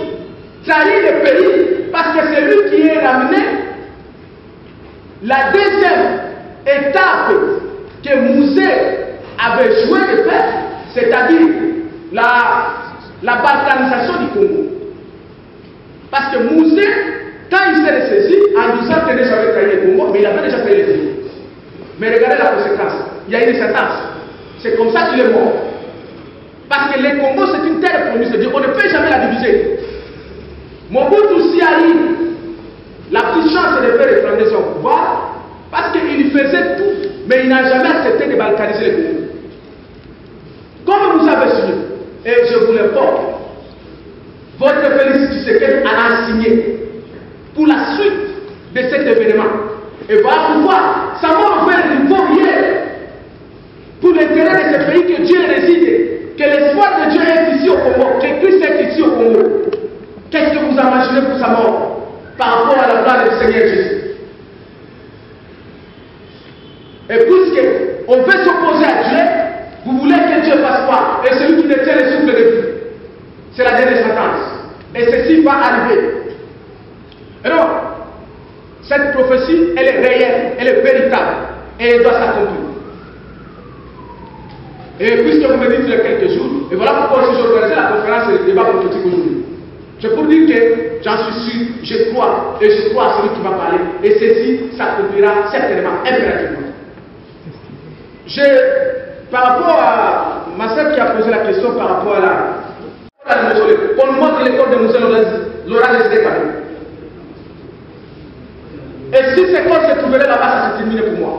trahir le pays, parce que c'est lui qui est ramené la deuxième étape que Mouzé avait joué de faire, c'est-à-dire la balkanisation du Congo. Parce que Mouzé, quand il s'est ressaisi, en disant que j'avais trahi le Congo, mais il avait déjà trahi le Congo. Mais regardez la conséquence, il y a une sentence. C'est comme ça qu'il est mort. Parce que le Congo, c'est une terre promise de Dieu, on ne peut jamais la diviser. Mobutu Sy arrive, la petite chance de faire reprendre son pouvoir, parce qu'il faisait tout, mais il n'a jamais accepté de balkaniser le Congo. Comme vous avez signé, et je vous l'informe, votre Félix Tshisekedi a signé pour la suite de cet événement. Et voilà pourquoi ça va faire du hier pour l'intérêt de ce pays que Dieu réside, que l'espoir de Dieu est ici au Congo, que Christ est ici au Congo. Qu'est-ce que vous imaginez pour sa mort par rapport à la gloire du Seigneur Jésus? Et puisque on veut s'opposer à Dieu, vous voulez que Dieu fasse quoi? Et celui qui détient les souffles de vie, c'est la dernière sentence. Et ceci va arriver. Et donc, cette prophétie, elle est réelle, elle est véritable, et elle doit s'accomplir. Et puisque vous me dites il y a quelques jours, et voilà pourquoi j'ai organisé la conférence et le débat prophétique aujourd'hui. C'est pour dire que j'en suis sûr, je crois, et je crois à celui qui va parler, et ceci s'accomplira certainement, impérativement. Par rapport à ma sœur qui a posé la question par rapport à on nous montre l'école de Moussé Laurent Désiré Kabila. Et si ce corps se trouverait là-bas, ça se terminé pour moi.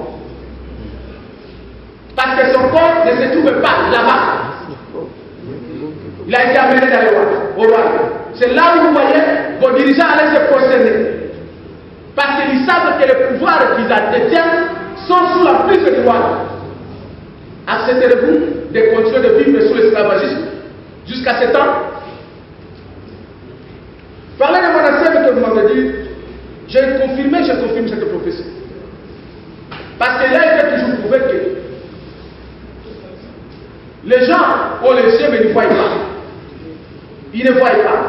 Parce que son corps ne se trouve pas là-bas. Il a été amené dans le roi. C'est là où vous voyez vos dirigeants allaient se concerner. Parce qu'ils savent que les pouvoirs qu'ils détiennent sont sous la prise du roi. Accepterez-vous de continuer de vivre sous l'esclavagisme jusqu'à ce temps? Parlez de mon ancien que vous m'avez dit, je confirme cette prophétie. Parce que là, il est toujours prouvé que les gens ont les yeux mais ils ne voient pas. Ils ne voient pas.